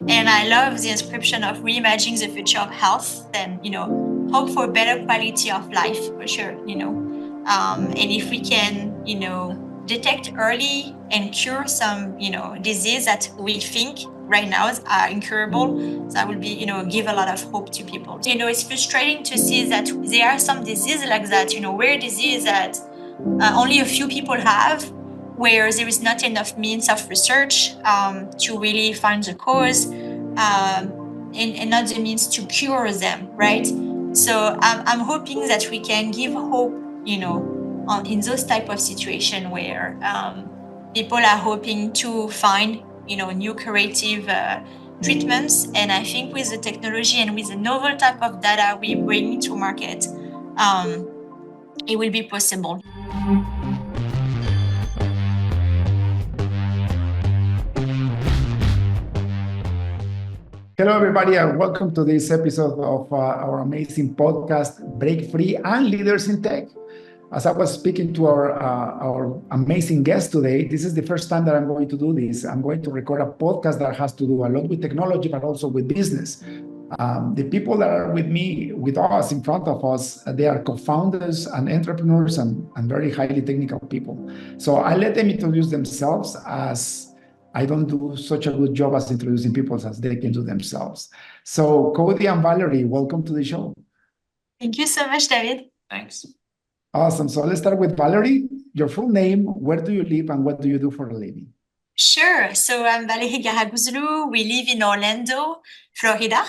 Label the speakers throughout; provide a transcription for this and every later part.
Speaker 1: And I love the inscription of reimagining the future of health and, hope for better quality of life for sure. And if we can, detect early and cure some, disease that we think right now are incurable, that will be, give a lot of hope to people. It's frustrating to see that there are some diseases like that, rare disease that only a few people have, where there is not enough means of research to really find the cause, and not the means to cure them, right? So I'm hoping that we can give hope, in those type of situation where people are hoping to find, new curative treatments. And I think with the technology and with the novel type of data we bring to market, it will be possible.
Speaker 2: Hello, everybody, and welcome to this episode of our amazing podcast, Break Free and Leaders in Tech. As I was speaking to our amazing guest today, this is the first time that I'm going to do this. I'm going to record a podcast that has to do a lot with technology, but also with business. The people that are with us, in front of us, they are co-founders and entrepreneurs and very highly technical people. So I let them introduce themselves, as I don't do such a good job as introducing people as they can do themselves. So Codi and Valerie, welcome to the show.
Speaker 1: Thank you so much, David.
Speaker 3: Thanks.
Speaker 2: Awesome. So let's start with Valerie. Your full name, where do you live, and what do you do for a living?
Speaker 1: Sure. So I'm Valerie Gharagouzloo. We live in Orlando, Florida,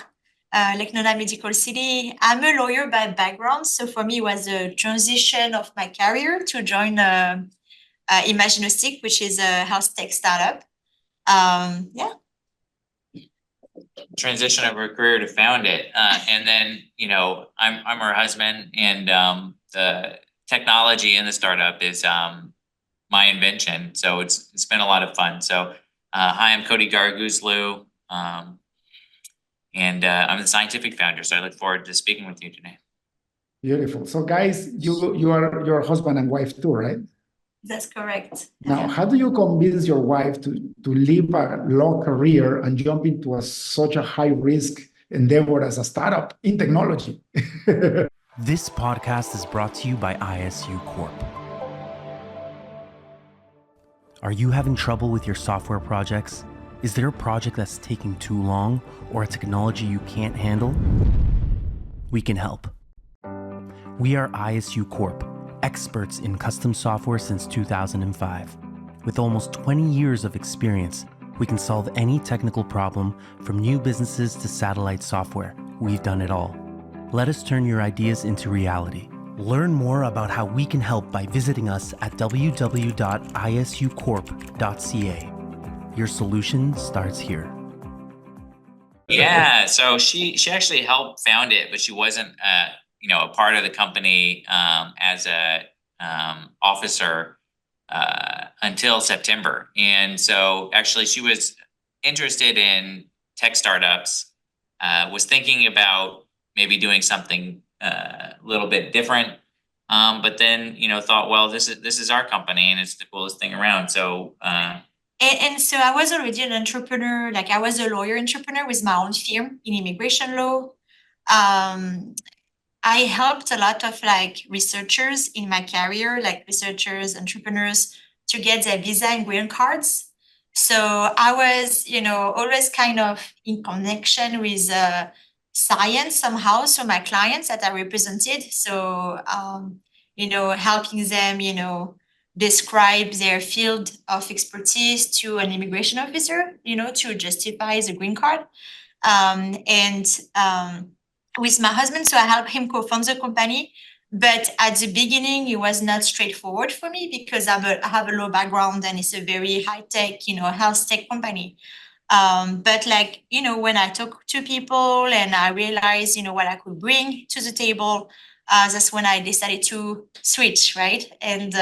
Speaker 1: Lake Nona Medical City. I'm a lawyer by background. So for me, it was a transition of my career to join Imaginostics, which is a health tech startup. Yeah.
Speaker 3: Transition of her career to found it. And then, I'm her husband, and the technology in the startup is my invention. So it's been a lot of fun. So hi, I'm Codi Gharagouzloo, and I'm the scientific founder. So I look forward to speaking with you today.
Speaker 2: Beautiful. So guys, you are your husband and wife too, right?
Speaker 1: That's correct.
Speaker 2: Now, how do you convince your wife to leave a law career and jump into such a high-risk endeavor as a startup in technology?
Speaker 4: This podcast is brought to you by ISU Corp. Are you having trouble with your software projects? Is there a project that's taking too long, or a technology you can't handle? We can help. We are ISU Corp, experts in custom software since 2005. With almost 20 years of experience, we can solve any technical problem, from new businesses to satellite software. We've done it all. Let us turn your ideas into reality. Learn more about how we can help by visiting us at www.isucorp.ca. Your solution starts here.
Speaker 3: Yeah, so she actually helped found it, but she wasn't a part of the company as a officer until September. And so actually she was interested in tech startups, was thinking about maybe doing something a little bit different, but then thought, well, this is our company and it's the coolest thing around. So
Speaker 1: and so I was already an entrepreneur. Like, I was a lawyer entrepreneur with my own firm in immigration law. I helped a lot of researchers in my career, like researchers, entrepreneurs, to get their visa and green cards. So I was, always kind of in connection with science somehow. So my clients that I represented, so helping them, describe their field of expertise to an immigration officer, to justify the green card. With my husband, so I helped him co-found the company. But at the beginning, it was not straightforward for me because I have a law background and it's a very high-tech, health tech company. But when I talk to people and I realized, what I could bring to the table, that's when I decided to switch, right? And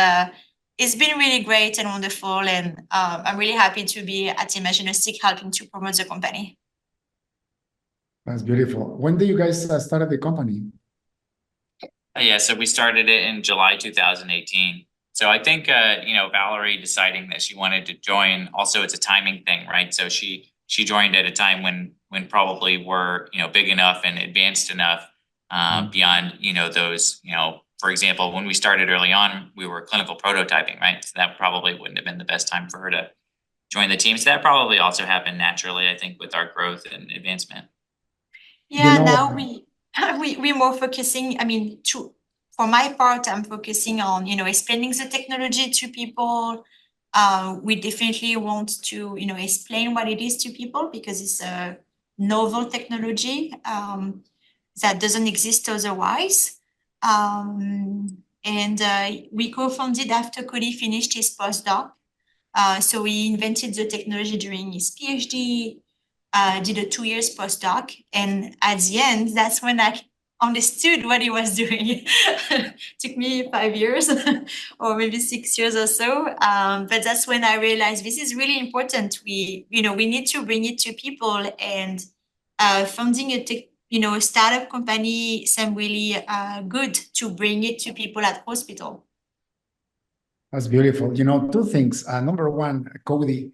Speaker 1: it's been really great and wonderful. And I'm really happy to be at Imaginastics helping to promote the company.
Speaker 2: That's beautiful. When did you guys started the company?
Speaker 3: Yeah, so we started it in July 2018. So I think Valerie deciding that she wanted to join, also it's a timing thing, right? So she she joined at a time when probably we're, big enough and advanced enough beyond, those, for example, when we started early on, we were clinical prototyping, right? So that probably wouldn't have been the best time for her to join the team. So that probably also happened naturally, I think, with our growth and advancement.
Speaker 1: Yeah, now we're more focusing, for my part, I'm focusing on, explaining the technology to people. We definitely want to, explain what it is to people because it's a novel technology that doesn't exist otherwise. And we co-founded after Codi finished his postdoc. So he invented the technology during his PhD, did a 2 years postdoc. And at the end, that's when I understood what he was doing. Took me 5 years or maybe 6 years or so. But that's when I realized this is really important. We need to bring it to people, and funding a startup company seemed really good to bring it to people at hospital.
Speaker 2: That's beautiful. Two things. Number one, Codi,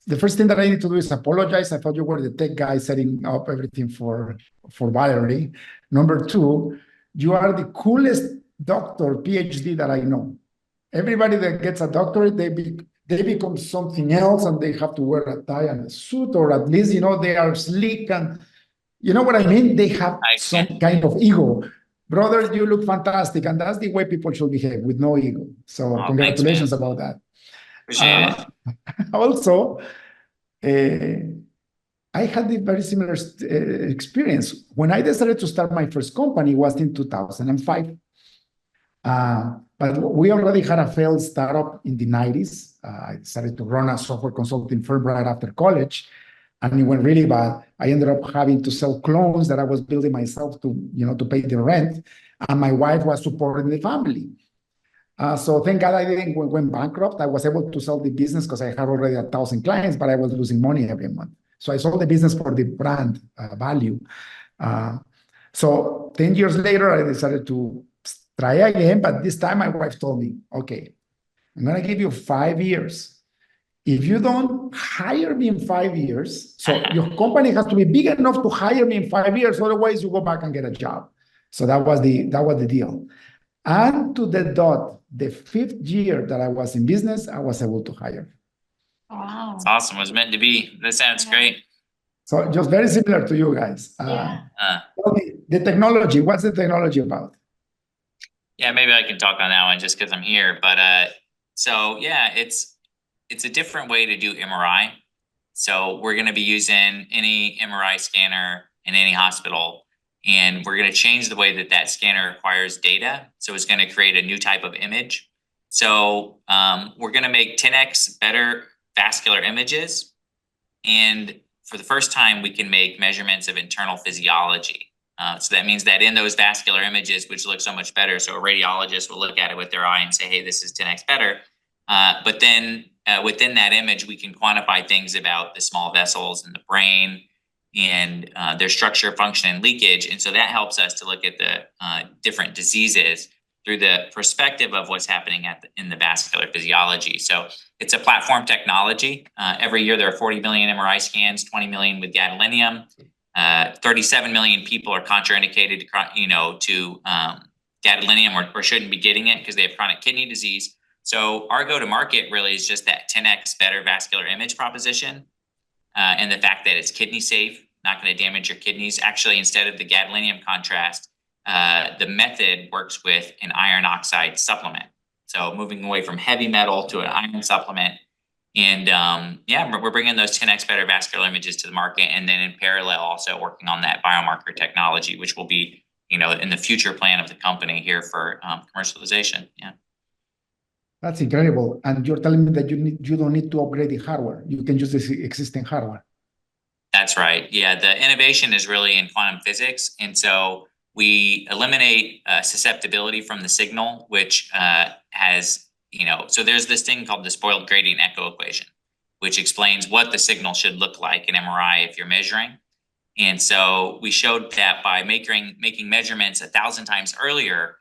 Speaker 2: the first thing that I need to do is apologize. I thought you were the tech guy setting up everything for Valerie. Number two, you are the coolest doctor, PhD that I know. Everybody that gets a doctorate, they become something else, and they have to wear a tie and a suit, or at least, they are sleek, and you know what I mean? They have some kind of ego. Brother, you look fantastic, and that's the way people should behave, with no ego. So congratulations about that.
Speaker 3: Appreciate it.
Speaker 2: Also, I had a very similar experience. When I decided to start my first company, it was in 2005. But we already had a failed startup in the 90s. I decided to run a software consulting firm right after college, and it went really bad. I ended up having to sell clones that I was building myself to pay the rent, and my wife was supporting the family. So thank God I didn't went bankrupt. I was able to sell the business because I had already 1,000 clients, but I was losing money every month. So I sold the business for the brand value. So 10 years later, I decided to try again, but this time my wife told me, okay, I'm going to give you 5 years. If you don't hire me in 5 years, so your company has to be big enough to hire me in 5 years, otherwise you go back and get a job. So that was the deal. And to the dot, the 5th year that I was in business, I was able to hire.
Speaker 1: Wow.
Speaker 3: It's awesome. It was meant to be. That sounds great.
Speaker 2: So just very similar to you guys. The technology, what's the technology about?
Speaker 3: Yeah, maybe I can talk on that one just because I'm here. But so yeah, it's a different way to do MRI. So we're going to be using any MRI scanner in any hospital, and we're going to change the way that scanner acquires data. So it's going to create a new type of image. So we're going to make 10x better vascular images, and for the first time, we can make measurements of internal physiology. So that means that in those vascular images, which look so much better, so a radiologist will look at it with their eye and say, hey, this is 10x better. But then within that image, we can quantify things about the small vessels in the brain and their structure, function, and leakage. And so that helps us to look at the different diseases through the perspective of what's happening in the vascular physiology. So it's a platform technology. Every year there are 40 million MRI scans, 20 million with gadolinium. 37 million people are contraindicated to gadolinium or shouldn't be getting it because they have chronic kidney disease. So our go-to-market really is just that 10x better vascular image proposition, and the fact that it's kidney safe, not going to damage your kidneys. Actually, instead of the gadolinium contrast, the method works with an iron oxide supplement. So moving away from heavy metal to an iron supplement. And we're bringing those 10x better vascular images to the market, and then in parallel also working on that biomarker technology, which will be in the future plan of the company here for commercialization. Yeah.
Speaker 2: That's incredible. And you're telling me that you don't need to upgrade the hardware. You can use the existing hardware.
Speaker 3: That's right. Yeah, the innovation is really in quantum physics. And so we eliminate susceptibility from the signal, which has, so there's this thing called the spoiled gradient echo equation, which explains what the signal should look like in MRI if you're measuring. And so we showed that by making measurements 1,000 times earlier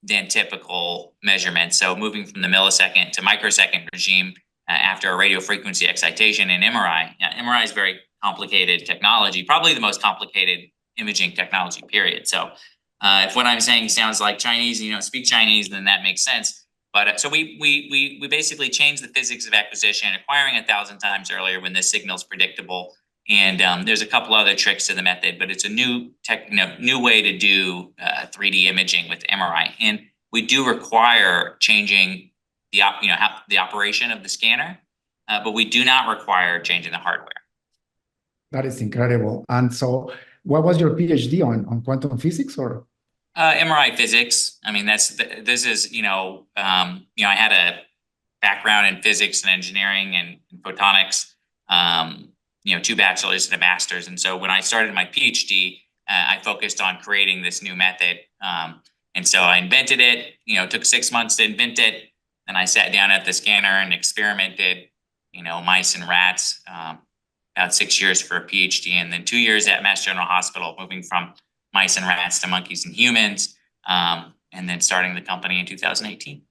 Speaker 3: than typical measurements. So moving from the millisecond to microsecond regime, after a radio frequency excitation in MRI. Now, MRI is very complicated technology, probably the most complicated imaging technology, period. So if what I'm saying sounds like Chinese, speak Chinese, then that makes sense. But so we basically changed the physics of acquisition, acquiring 1,000 times earlier when this signal's predictable. And there's a couple other tricks to the method, but it's a new way to do 3D imaging with MRI. And we do require changing the operation of the scanner, but we do not require changing the hardware.
Speaker 2: That is incredible. And so, what was your PhD on quantum physics or?
Speaker 3: MRI physics. I mean, I had a background in physics and engineering and photonics. 2 bachelors and a master's. And so when I started my PhD, I focused on creating this new method. And so I invented it. Took 6 months to invent it. Then I sat down at the scanner and experimented, mice and rats. About 6 years for a PhD, and then 2 years at Mass General Hospital, moving from mice and rats to monkeys and humans, and then starting the company in 2018.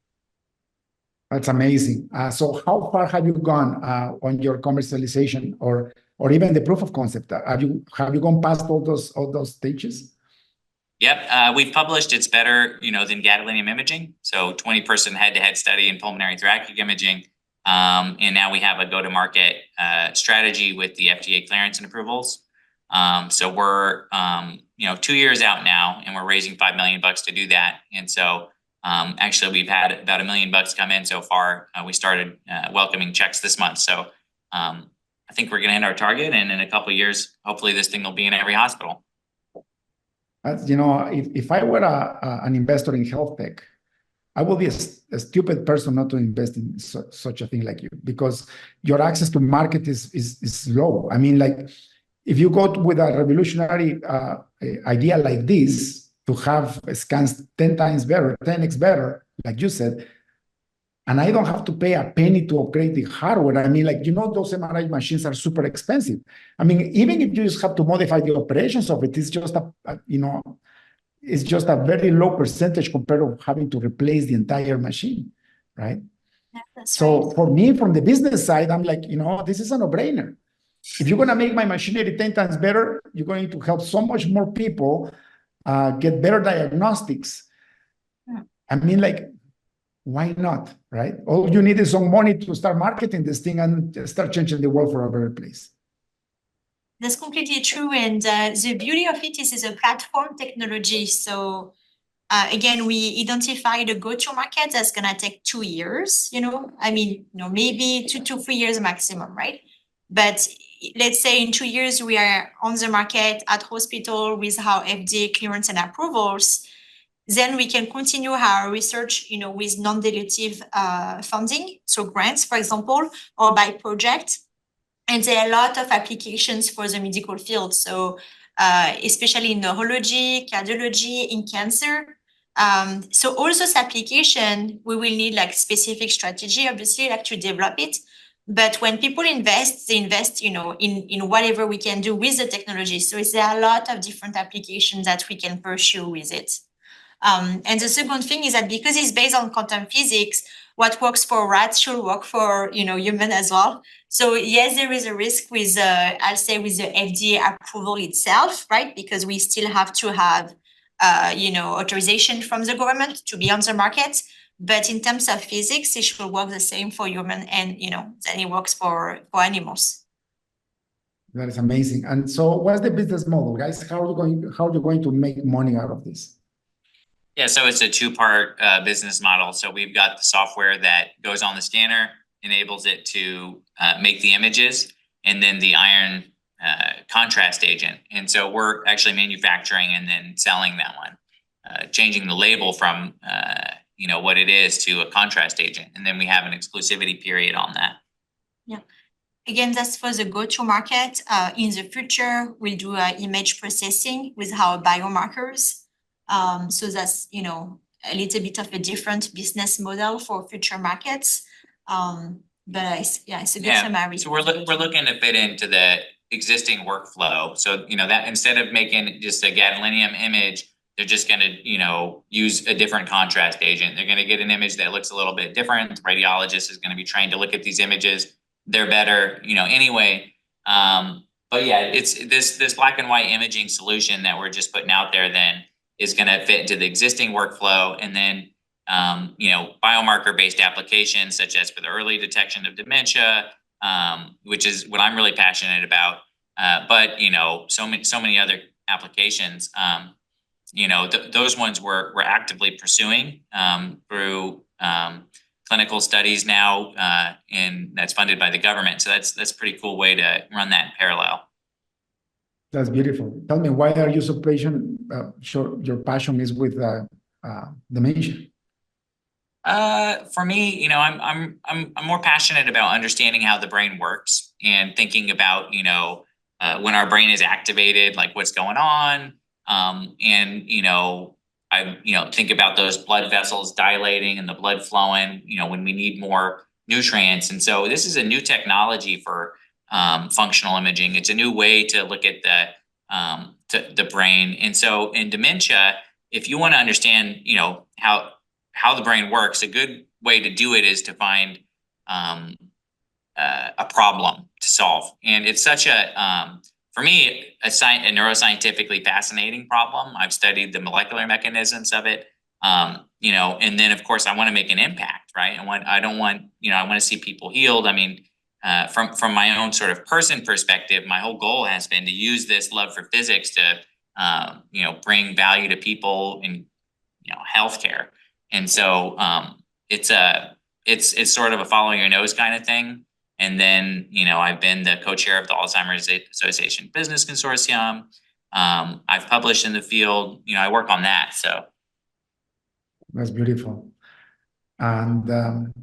Speaker 2: That's amazing. So how far have you gone on your commercialization or even the proof of concept? Have you gone past all those stages?
Speaker 3: Yep, we've published it's better, than gadolinium imaging. So 20-person head-to-head study in pulmonary thoracic imaging. And now we have a go-to-market strategy with the FDA clearance and approvals. So we're 2 years out now, and we're raising $5 million to do that. And so actually, we've had about $1 million come in so far. We started welcoming checks this month. So I think we're going to hit our target, and in a couple of years, hopefully, this thing will be in every hospital.
Speaker 2: If I were an investor in health tech, I will be a stupid person not to invest in such a thing like you, because your access to market is low. I mean, like, if you go with a revolutionary idea like this, to have scans 10 times better, 10x better, like you said, and I don't have to pay a penny to upgrade the hardware. I mean, like, those MRI machines are super expensive. I mean, even if you just have to modify the operations of it, it's just it's just a very low percentage compared to having to replace the entire machine, right?
Speaker 1: Yeah, that's
Speaker 2: So
Speaker 1: right.
Speaker 2: for me, from the business side, I'm like, this is a no-brainer. If you're going to make my machinery 10 times better, you're going to help so much more people get better diagnostics.
Speaker 1: Yeah.
Speaker 2: I mean, like, why not, right? All you need is some money to start marketing this thing and start changing the world for a better place.
Speaker 1: That's completely true. And the beauty of it is it's a platform technology. So again, we identify the go-to market that's going to take 2 years, maybe 2 to 3 years maximum, right? But let's say in 2 years, we are on the market at hospital with our FDA clearance and approvals. Then we can continue our research, with non-dilutive funding, so grants, for example, or by project. And there are a lot of applications for the medical field. So especially in neurology, cardiology, in cancer. So all those applications, we will need like specific strategy, obviously, like to develop it. But when people invest, they invest, in whatever we can do with the technology. So there are a lot of different applications that we can pursue with it. And the second thing is that because it's based on quantum physics, what works for rats should work for human as well. So yes, there is a risk with I'll say with the FDA approval itself, right? Because we still have to have authorization from the government to be on the market. But in terms of physics, it should work the same for human, and then it works for animals.
Speaker 2: That is amazing. And so, what's the business model, guys? How are you going to make money out of this?
Speaker 3: Yeah, so it's a 2-part business model. So we've got the software that goes on the scanner, enables it to make the images, and then the iron contrast agent. And so we're actually manufacturing and then selling that one, changing the label from what it is to a contrast agent, and then we have an exclusivity period on that.
Speaker 1: Yeah. Again, that's for the go-to market. In the future, we'll do image processing with our biomarkers. So that's, a little bit of a different business model for future markets. But it's a good summary.
Speaker 3: So we're looking to fit into the existing workflow. So, that instead of making just a gadolinium image, they're just going to, use a different contrast agent. They're going to get an image that looks a little bit different. The radiologist is going to be trained to look at these images. They're better, anyway. But yeah, it's this black and white imaging solution that we're just putting out there then is going to fit into the existing workflow. And then, biomarker-based applications, such as for the early detection of dementia, which is what I'm really passionate about. But, so many other applications, those ones we're actively pursuing through clinical studies now, and that's funded by the government. So that's a pretty cool way to run that in parallel.
Speaker 2: That's beautiful. Tell me, why are you so passionate? Sure, your passion is with dementia.
Speaker 3: For me, I'm more passionate about understanding how the brain works and thinking about, when our brain is activated, like what's going on. And, I think about those blood vessels dilating and the blood flowing, when we need more nutrients. And so this is a new technology for functional imaging. It's a new way to look at the brain. And so in dementia, if you want to understand, how the brain works, a good way to do it is to find a problem to solve. And it's such for me, a neuroscientifically fascinating problem. I've studied the molecular mechanisms of it, and then of course I want to make an impact, right? I want to see people healed. I mean, from my own sort of person perspective, my whole goal has been to use this love for physics to, bring value to people in, healthcare. And so it's sort of a follow your nose kind of thing. And then, I've been the co-chair of the Alzheimer's Association Business Consortium. I've published in the field, I work on that. So
Speaker 2: that's beautiful. And,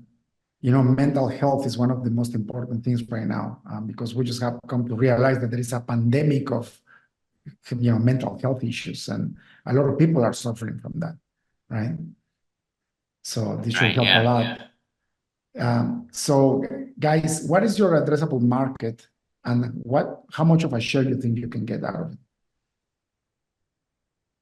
Speaker 2: mental health is one of the most important things right now, because we just have come to realize that there is a pandemic of, mental health issues, and a lot of people are suffering from that, right? So this should help a lot.
Speaker 3: Yeah.
Speaker 2: So guys, what is your addressable market, and how much of a share you think you can get out of it?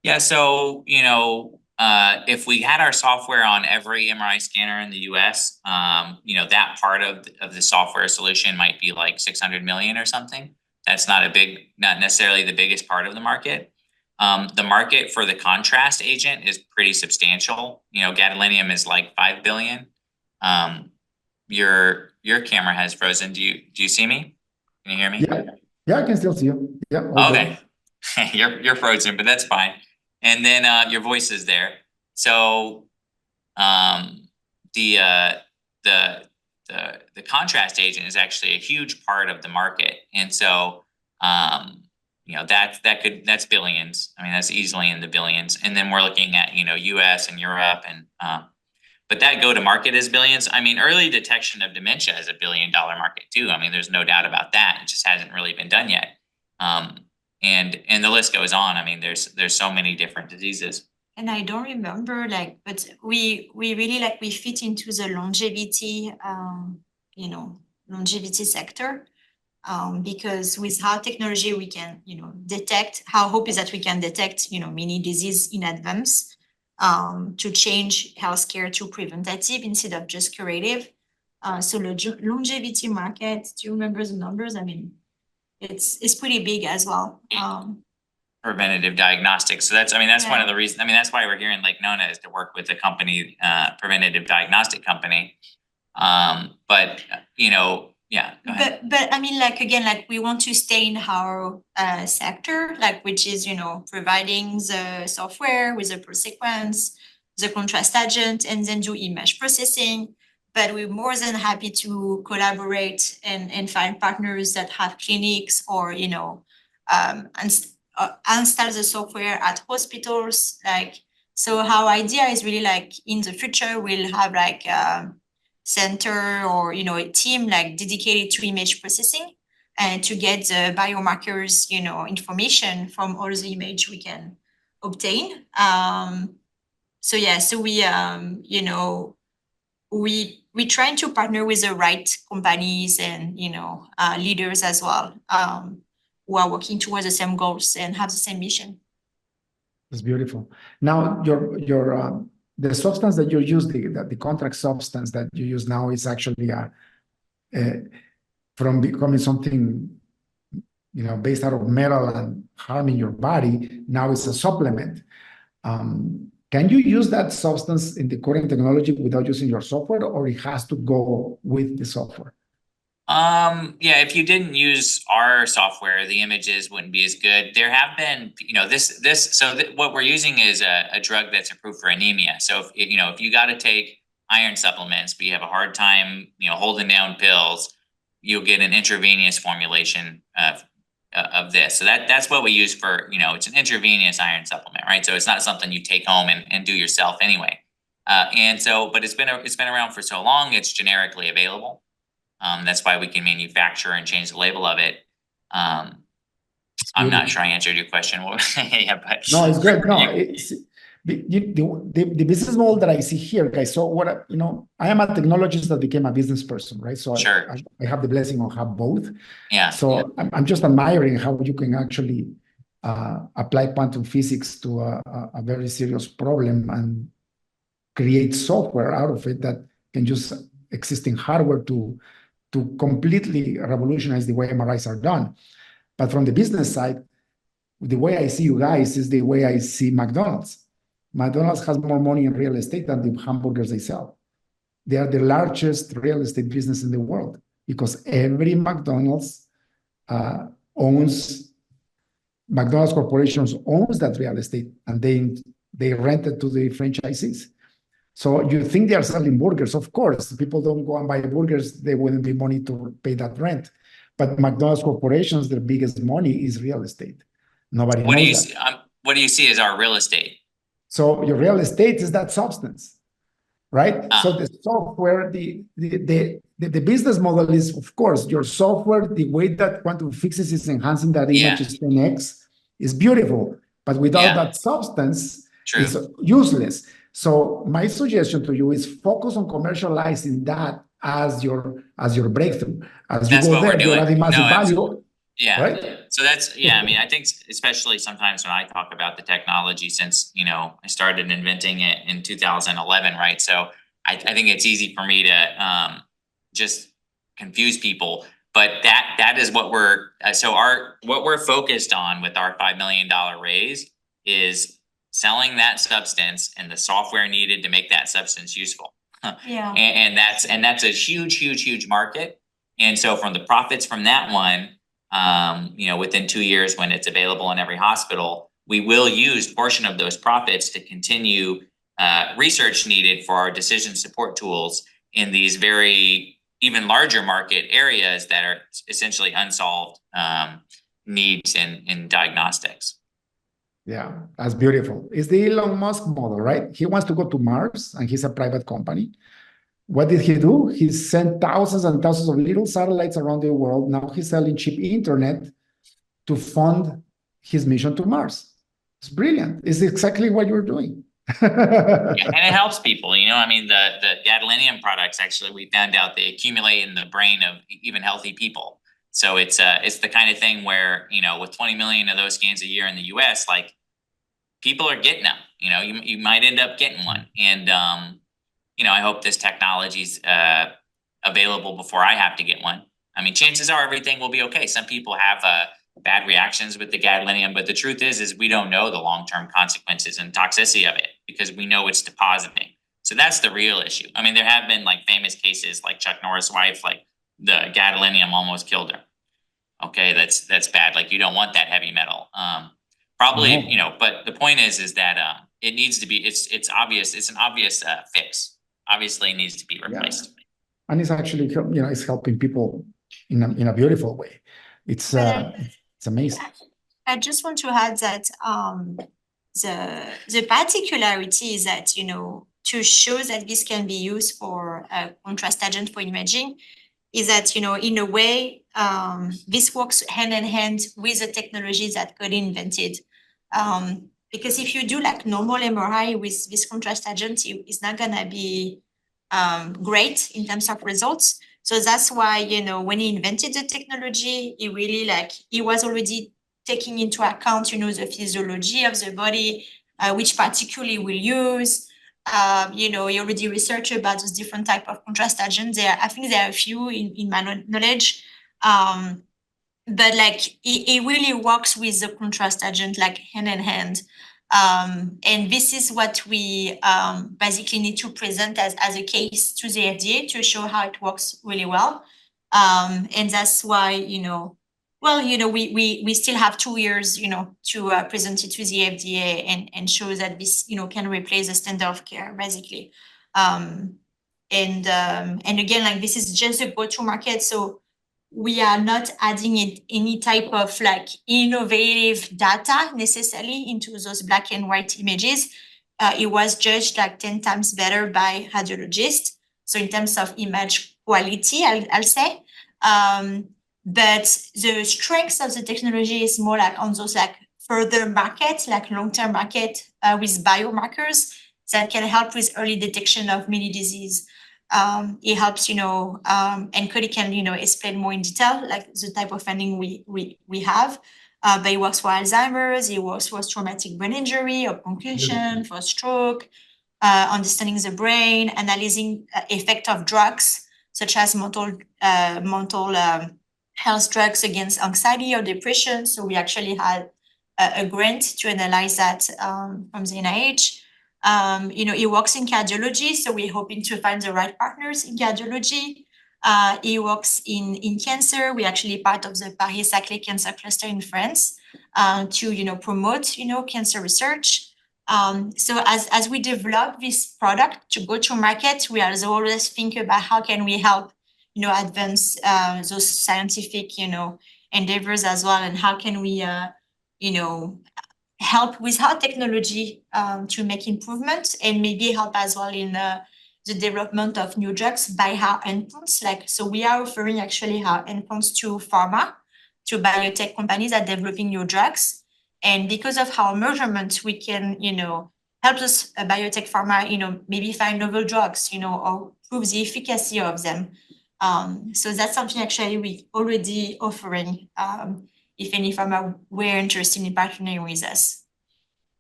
Speaker 3: Yeah, so if we had our software on every MRI scanner in the U.S., that part of the software solution might be like 600 million or something. That's not necessarily the biggest part of the market. The market for the contrast agent is pretty substantial. Gadolinium is like 5 billion. Your camera has frozen. Do you see me? Can you hear me?
Speaker 2: Yeah, I can still see you. Yeah.
Speaker 3: Okay. You're frozen, but that's fine. And then your voice is there. So the contrast agent is actually a huge part of the market, and so that's billions. I mean, that's easily in the billions. And then we're looking at U.S. and Europe, and but that go to market is billions. I mean, early detection of dementia is $1 billion market too. I mean, there's no doubt about that. It just hasn't really been done yet. And the list goes on. I mean, there's so many different diseases.
Speaker 1: And I don't remember, but we really we fit into the longevity, longevity sector, because with our technology we can, detect. Our hope is that we can detect, many disease in advance, to change healthcare to preventative instead of just curative. So the longevity market, do you remember the numbers? I mean, it's pretty big as well.
Speaker 3: Preventative diagnostics. So that's one of the reasons. I mean, that's why we're here in Lake Nona, is to work with a company, preventative diagnostic company. But go ahead.
Speaker 1: But I mean, again, we want to stay in our sector, which is, providing the software with the per sequence, the contrast agent, and then do image processing. But we're more than happy to collaborate and find partners that have clinics or, install the software at hospitals. So our idea is really in the future, we'll have center or, a team dedicated to image processing and to get the biomarkers, information from all the image we can obtain. So we trying to partner with the right companies and, leaders as well, who are working towards the same goals and have the same mission.
Speaker 2: It's beautiful. Now, the substance that you use, the contract substance that you use now is actually from becoming something, based out of metal and harming your body. Now it's a supplement. Can you use that substance in the current technology without using your software, or it has to go with the software?
Speaker 3: Yeah, if you didn't use our software, the images wouldn't be as good. There have been, what we're using is a drug that's approved for anemia. So if you got to take iron supplements, but you have a hard time, holding down pills, you'll get an intravenous formulation of this. So that's what we use for, it's an intravenous iron supplement, right? So it's not something you take home and do yourself anyway. But it's been around for so long, it's generically available. That's why we can manufacture and change the label of it. I'm not sure I answered your question. Yeah, but
Speaker 2: no, it's good. No, it's the business model that I see here, guys. So I am a technologist that became a business person, right? So
Speaker 3: sure.
Speaker 2: I have the blessing of have both.
Speaker 3: Yeah.
Speaker 2: So I'm just admiring how you can actually apply quantum physics to a very serious problem and create software out of it that can use existing hardware to completely revolutionize the way MRIs are done. But from the business side, the way I see you guys is the way I see McDonald's. McDonald's has more money in real estate than the hamburgers they sell. They are the largest real estate business in the world because every McDonald's corporations owns that real estate, and they rent it to the franchisees. So you think they are selling burgers? Of course, people don't go and buy burgers. There wouldn't be money to pay that rent. But McDonald's corporations, their biggest money is real estate. Nobody knows that.
Speaker 3: What do you see as our real estate?
Speaker 2: So your real estate is that substance, right? So the software, the business model is, of course, your software. The way that quantum physics is enhancing that image is 10x is beautiful, but without that substance, it's useless. So my suggestion to you is focus on commercializing that as your breakthrough. As you go there, you're adding massive value.
Speaker 3: Yeah.
Speaker 2: Right?
Speaker 3: So I think especially sometimes when I talk about the technology, since, I started inventing it in 2011, right? So I think it's easy for me to just confuse people, but that is what what we're focused on with our $5 million raise is selling that substance and the software needed to make that substance useful.
Speaker 1: Yeah.
Speaker 3: And that's a huge market. And so from the profits from that one, within 2 years when it's available in every hospital, we will use portion of those profits to continue research needed for our decision support tools in these very even larger market areas that are essentially unsolved needs in diagnostics.
Speaker 2: Yeah, that's beautiful. It's the Elon Musk model, right? He wants to go to Mars, and he's a private company. What did he do? He sent thousands and thousands of little satellites around the world. Now he's selling cheap internet to fund his mission to Mars. It's brilliant. It's exactly what you're doing.
Speaker 3: And it helps people, the gadolinium products, actually, we found out they accumulate in the brain of even healthy people. So it's the kind of thing where, with 20 million of those scans a year in the US, like, people are getting them. You might end up getting one. And, I hope this technology's available before I have to get one. I mean, chances are everything will be okay. Some people have bad reactions with the gadolinium, but the truth is we don't know the long-term consequences and toxicity of it because we know it's depositing. So that's the real issue. I mean, there have been famous cases like Chuck Norris' wife, the gadolinium almost killed her. Okay, that's bad. You don't want that heavy metal. Probably, but the point is that it needs to be. It's obvious. It's an obvious fix. Obviously, it needs to be replaced.
Speaker 2: Yeah. And it's actually, it's helping people in a beautiful way. It's amazing.
Speaker 1: I just want to add that the particularity is that to show that this can be used for a contrast agent for imaging is that, in a way, this works hand in hand with the technology that Codi invented. Because if you do normal MRI with this contrast agent, it's not going to be great in terms of results. So that's why, when he invented the technology, he really he was already taking into account, the physiology of the body which particularly we'll use. You already researched about those different type of contrast agents. I think there are a few in my knowledge. But like it really works with the contrast agent like hand in hand. And this is what we basically need to present as a case to the FDA to show how it works really well. And that's why, we still have 2 years, to present it to the FDA and show that this, can replace the standard of care, basically. And again, like this is just a go-to market. So we are not adding any type of like innovative data necessarily into those black and white images. It was judged like 10 times better by radiologists. So in terms of image quality, I'll say. But the strength of the technology is more like on those like further markets, like long-term market with biomarkers that can help with early detection of many disease. It helps, and Codi can, explain more in detail, like the type of funding we have. But it works for Alzheimer's, it works for traumatic brain injury or concussion, for stroke, understanding the brain, analyzing effect of drugs, such as mental health drugs against anxiety or depression. So we actually had a grant to analyze that from the NIH. It works in cardiology, so we're hoping to find the right partners in cardiology. It works in cancer. We're actually part of the Paris-Saclay Cancer Cluster in France to promote cancer research. So as we develop this product to go to market, we always think about how can we help advance those scientific endeavors as well, and how can we help with our technology to make improvements and maybe help as well in the development of new drugs by our endpoints. So we are offering actually our endpoints to pharma, to biotech companies that are developing new drugs. And because of our measurements, we can, help us biotech pharma, maybe find novel drugs, or prove the efficacy of them. So that's something actually we already offering. If any pharma were interested in partnering with us.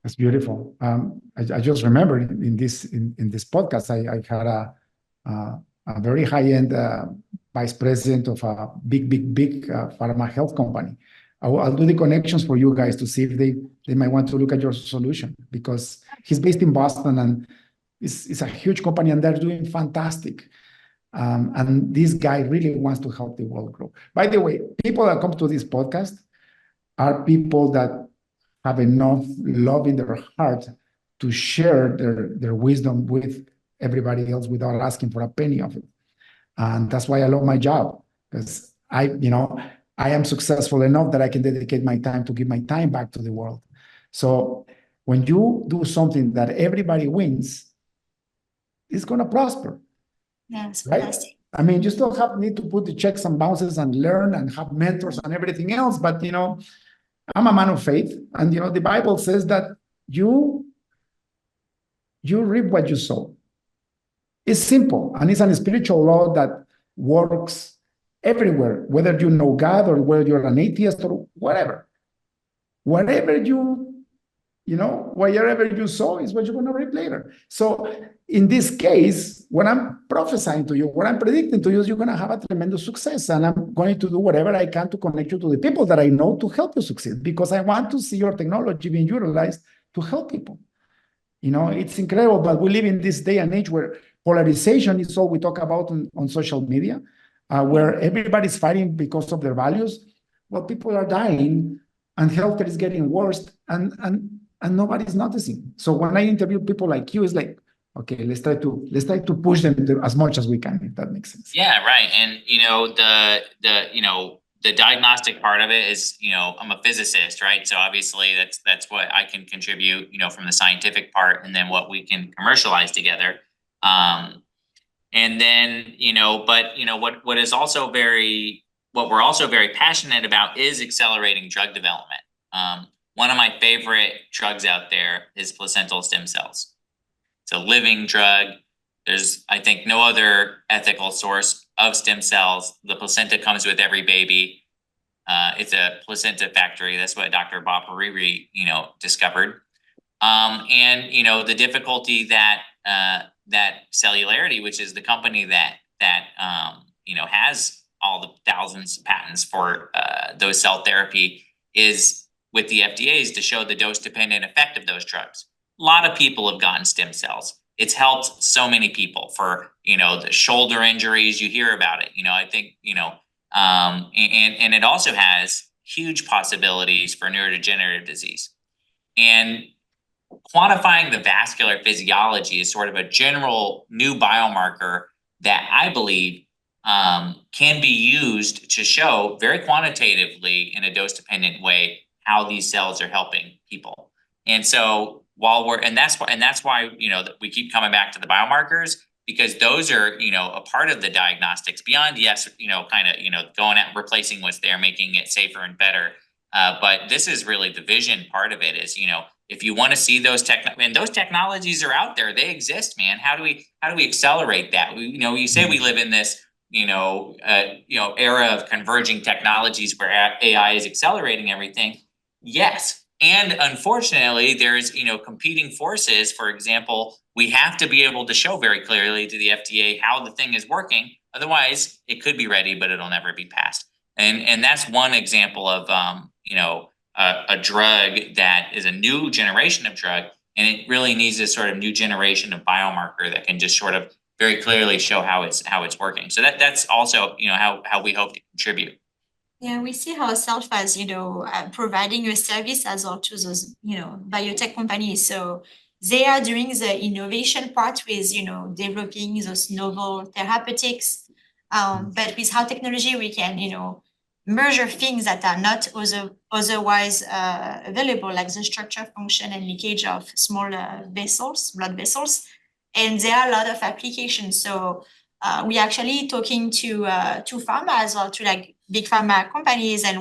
Speaker 2: That's beautiful. I just remembered in this podcast, I had a very high-end vice president of a big pharma health company. I'll do the connections for you guys to see if they might want to look at your solution, because he's based in Boston and it's a huge company and they're doing fantastic. And this guy really wants to help the world grow. By the way, people that come to this podcast are people that have enough love in their heart to share their wisdom with everybody else without asking for a penny of it. And that's why I love my job, because I am successful enough that I can dedicate my time to give my time back to the world. So when you do something that everybody wins, it's going to prosper.
Speaker 1: Yes,
Speaker 2: right?
Speaker 1: fantastic.
Speaker 2: I mean, you still need to put the checks and balances and learn and have mentors and everything else. But, I'm a man of faith. And, the Bible says that you reap what you sow. It's simple. And it's a spiritual law that works everywhere, whether you know God or whether you're an atheist or whatever. Wherever wherever you sow is what you're going to reap later. So in this case, what I'm prophesying to you, what I'm predicting to you is you're going to have a tremendous success. And I'm going to do whatever I can to connect you to the people that I know to help you succeed, because I want to see your technology being utilized to help people. It's incredible, but we live in this day and age where polarization is all we talk about on social media, where everybody's fighting because of their values. Well, people are dying and healthcare is getting worse, and nobody's noticing. So when I interview people like you, it's like, okay, let's try to push them as much as we can, if that makes sense.
Speaker 3: Yeah, right. And the diagnostic part of it is, I'm a physicist, right? So obviously that's what I can contribute, from the scientific part, and then what we can commercialize together. And then, what is also what we're also very passionate about is accelerating drug development. One of my favorite drugs out there is placental stem cells. It's a living drug. There's, I think, no other ethical source of stem cells. The placenta comes with every baby. It's a placenta factory. That's what Dr. Bob Hariri, discovered. And the difficulty that that Cellularity, which is the company that has all the thousands of patents for those cell therapy, is with the FDA is to show the dose-dependent effect of those drugs. A lot of people have gotten stem cells. It's helped so many people for the shoulder injuries. You hear about it. I think and it also has huge possibilities for neurodegenerative disease. And quantifying the vascular physiology is sort of a general new biomarker that I believe can be used to show very quantitatively in a dose-dependent way how these cells are helping people. And so that's why that we keep coming back to the biomarkers, because those are a part of the diagnostics beyond going out replacing what's there, making it safer and better. But this is really the vision part of it is if you want to see those those technologies are out there, they exist, man. How do we accelerate that? You say we live in this era of converging technologies where AI is accelerating everything. Yes. And unfortunately, there's competing forces. For example, we have to be able to show very clearly to the FDA how the thing is working. Otherwise, it could be ready, but it'll never be passed. And that's one example of a drug that is a new generation of drug, and it really needs this sort of new generation of biomarker that can just sort of very clearly show how it's working. So that's also how we hope to contribute.
Speaker 1: Yeah, we see ourselves as providing a service as well to those biotech companies. So they are doing the innovation part with developing those novel therapeutics. But with our technology, we can measure things that are not otherwise available, like the structure, function, and leakage of small blood vessels. And there are a lot of applications. So we actually talking to pharma as well, to like big pharma companies, and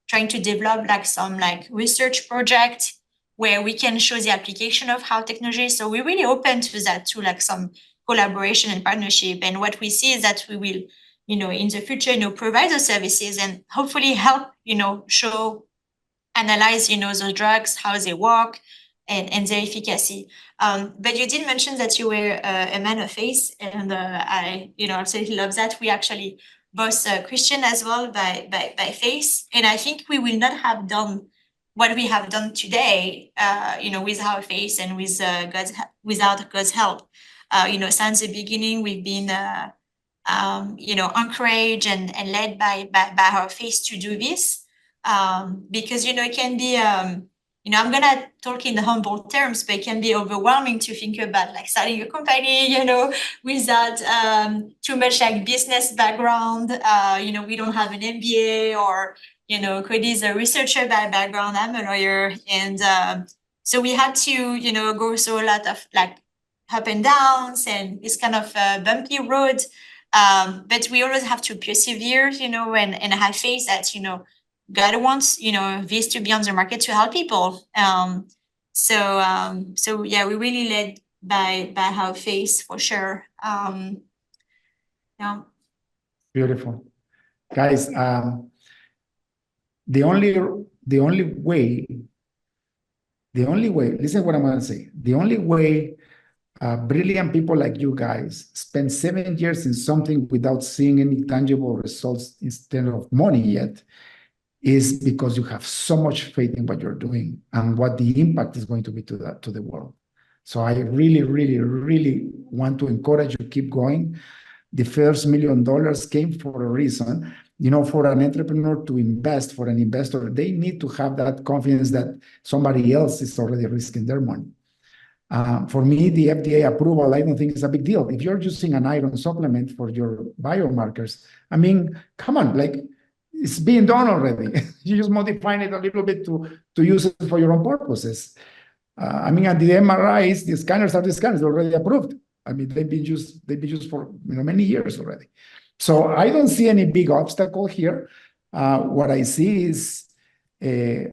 Speaker 1: trying to develop some research project where we can show the application of our technology. So we're really open to that, to some collaboration and partnership. And what we see is that we will in the future provide those services and hopefully help show, analyze those drugs, how they work, and their efficacy. But you did mention that you were a man of faith, and I absolutely love that. We actually both Christian as well by faith, and I think we will not have done what we have done today with our faith and with without God's help. Since the beginning we've been encouraged and led by our faith to do this, because it can be I'm gonna talk in the humble terms, but it can be overwhelming to think about starting a company without too much business background. We don't have an MBA, or Codi is a researcher by background. I'm a lawyer, and so we had to go through a lot of up and downs, and it's kind of a bumpy road. But we always have to persevere, and have faith that God wants this to be on the market to help people. So yeah, we really led by our faith for sure. Yeah.
Speaker 2: Beautiful, guys. The only way. Listen what I'm going to say. The only way brilliant people like you guys spend 7 years in something without seeing any tangible results instead of money yet is because you have so much faith in what you're doing and what the impact is going to be to the world. So I really, really, really want to encourage you to keep going. The first $1 million came for a reason. For an entrepreneur to invest, for an investor, they need to have that confidence that somebody else is already risking their money. For me, the FDA approval, I don't think it's a big deal. If you're using an iron supplement for your biomarkers, I mean, come on, it's being done already. You just modifying it a little bit to use it for your own purposes. And the MRIs, the scanners are already approved. I mean, they've been used for many years already. So I don't see any big obstacle here. What I see is a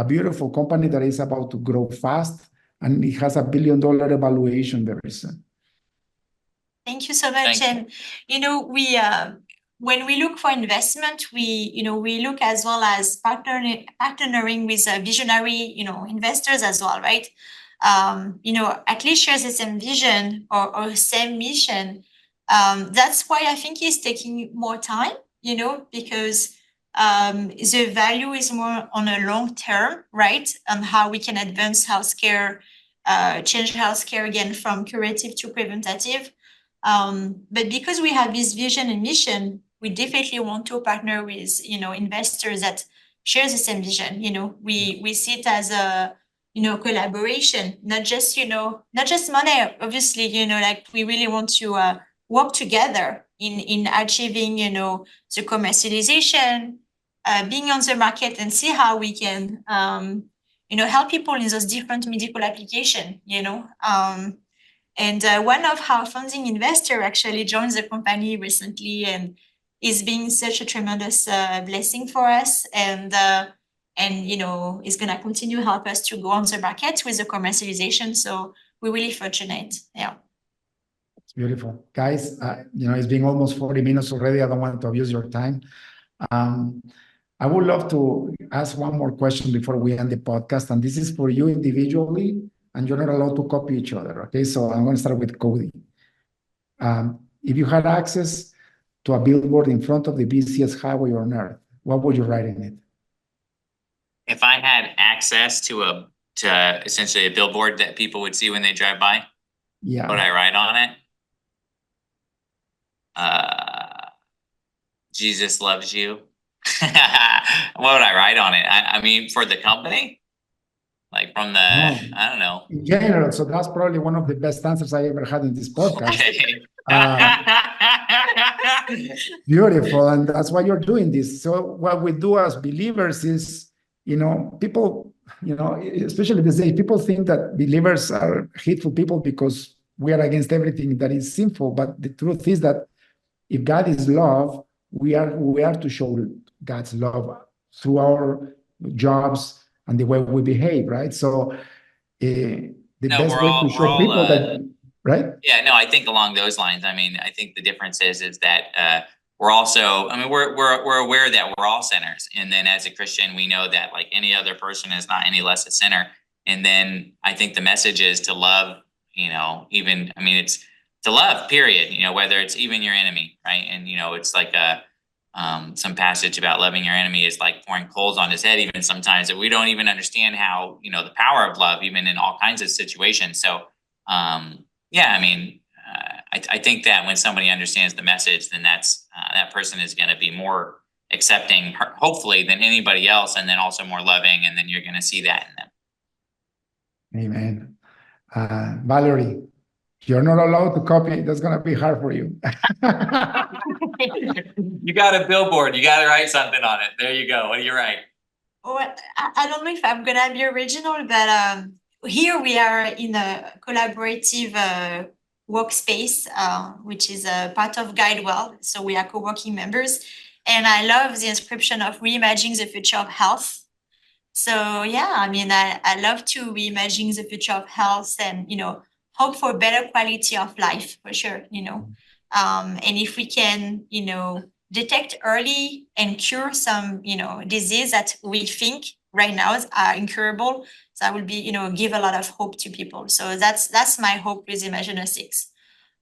Speaker 2: beautiful company that is about to grow fast, and it has $1 billion evaluation very soon.
Speaker 1: Thank you so much. And we when we look for investment, we look as well as partnering with visionary, investors as well, right? At least shares the same vision or same mission. That's why I think it's taking more time, because the value is more on a long term, right? On how we can advance healthcare, change healthcare again from curative to preventative. But because we have this vision and mission, we definitely want to partner with, investors that share the same vision. We see it as a, collaboration, not just money, obviously, like we really want to work together in achieving, the commercialization, being on the market and see how we can, help people in those different medical applications, and one of our founding investor actually joined the company recently and is being such a tremendous blessing for us. And is going to continue to help us to go on the market with the commercialization. So we're really fortunate. Yeah.
Speaker 2: It's beautiful. Guys, it's been almost 40 minutes already. I don't want to abuse your time. I would love to ask one more question before we end the podcast. And this is for you individually, and you're not allowed to copy each other. Okay, so I'm going to start with Codi. If you had access to a billboard in front of the busiest highway on earth, what would you write in it?
Speaker 3: If I had access to essentially a billboard that people would see when they drive by,
Speaker 2: yeah,
Speaker 3: what would I write on it? Jesus loves you. What would I write on it? I mean, for the company, like from the, I don't know.
Speaker 2: In general, so that's probably one of the best answers I ever had in this podcast. Beautiful, and that's why you're doing this. So what we do as believers is, people, especially these days, people think that believers are hateful people because we are against everything that is sinful. But the truth is that if God is love, we are to show God's love through our jobs and the way we behave, right? So the best way to show people that, right?
Speaker 3: Yeah, no, I think along those lines. I mean, I think the difference is that we're also, we're aware that we're all sinners, and then as a Christian, we know that like any other person is not any less a sinner. And then I think the message is to love, it's to love, period. Whether it's even your enemy, right? And it's like some passage about loving your enemy is like pouring coals on his head, even sometimes, that we don't even understand how, the power of love, even in all kinds of situations. So, I think that when somebody understands the message, then that person is going to be more accepting, hopefully, than anybody else, and then also more loving, and then you're going to see that in them.
Speaker 2: Amen. Valerie, you're not allowed to copy. That's going to be hard for you.
Speaker 3: You got a billboard. You got to write something on it. There you go. What do you write?
Speaker 1: Well, I don't know if I'm going to be original, but here we are in a collaborative workspace, which is a part of GuideWell. So we are co-working members. And I love the inscription of reimagining the future of health. So yeah, I love to reimagine the future of health and, hope for better quality of life for sure, and if we can, detect early and cure some, disease that we think right now are incurable, that will be, give a lot of hope to people. So that's my hope with Imaginastics.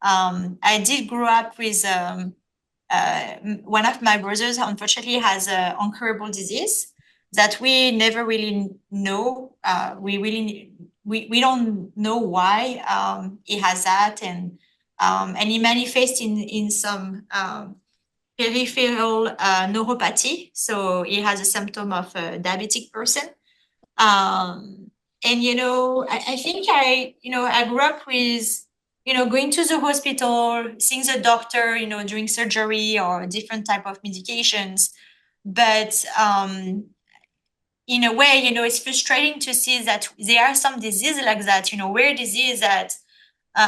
Speaker 1: I did grow up with one of my brothers, unfortunately, has an incurable disease that we never really know. We don't know why he has that, and he manifests in some peripheral neuropathy. So he has a symptom of a diabetic person. And I think I grew up with going to the hospital, seeing the doctor, during surgery or different type of medications. But in a way, it's frustrating to see that there are some diseases like that, rare disease that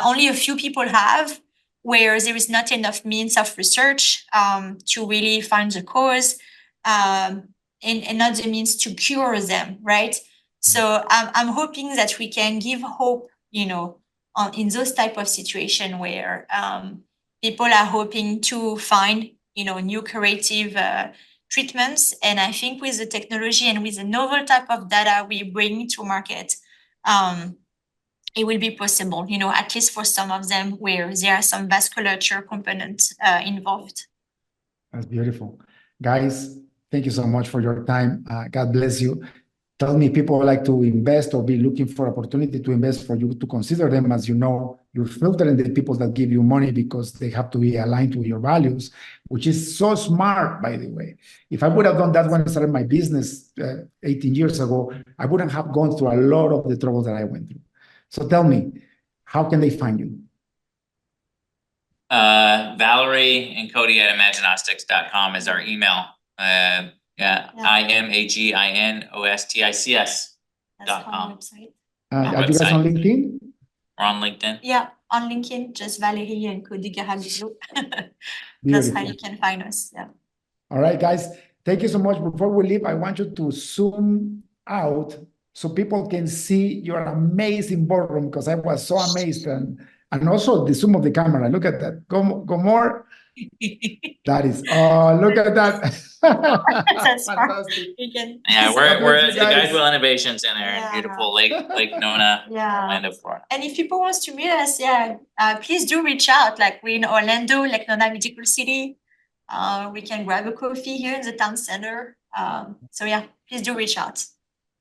Speaker 1: only a few people have, where there is not enough means of research to really find the cause, and not the means to cure them, right? So I'm hoping that we can give hope, in those type of situation where people are hoping to find, new curative treatments. And I think with the technology and with the novel type of data we bring to market, it will be possible, at least for some of them where there are some vasculature components involved.
Speaker 2: That's beautiful. Guys, thank you so much for your time. God bless you. Tell me, people like to invest or be looking for opportunity to invest, for you to consider them. As you know, you're filtering the people that give you money because they have to be aligned to your values, which is so smart, by the way. If I would have done that when I started my business 18 years ago, I wouldn't have gone through a lot of the troubles that I went through. So tell me, how can they find you?
Speaker 3: Valerie and Codi at Imaginostics.com is our email. Imaginostics.com.
Speaker 1: Website.
Speaker 2: Are you guys on LinkedIn?
Speaker 3: We're on LinkedIn.
Speaker 1: Yeah, on LinkedIn, just Valerie and Codi Gharagouzloo. That's how you can find us. Yeah.
Speaker 2: All right, guys. Thank you so much. Before we leave, I want you to zoom out so people can see your amazing boardroom, because I was so amazed, and also the zoom of the camera. Look at that. Go more. That is. Oh, look at that.
Speaker 1: That's fantastic.
Speaker 3: Yeah, we're at the Guidewell Innovations in our beautiful Lake Nona, Orlando, Florida.
Speaker 1: And if people wants to meet us, please do reach out. Like, we're in Orlando, Lake Nona Medical City. We can grab a coffee here in the town center. Please do reach out.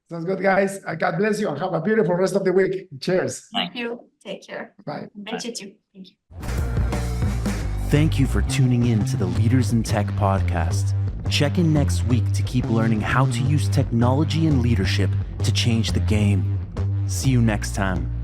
Speaker 2: Sounds good, guys. God bless you and have a beautiful rest of the week. Cheers.
Speaker 1: Thank you. Take care.
Speaker 2: Bye.
Speaker 1: Thank you too. Thank you.
Speaker 4: Thank you for tuning in to the Leaders in Tech podcast. Check in next week to keep learning how to use technology and leadership to change the game. See you next time.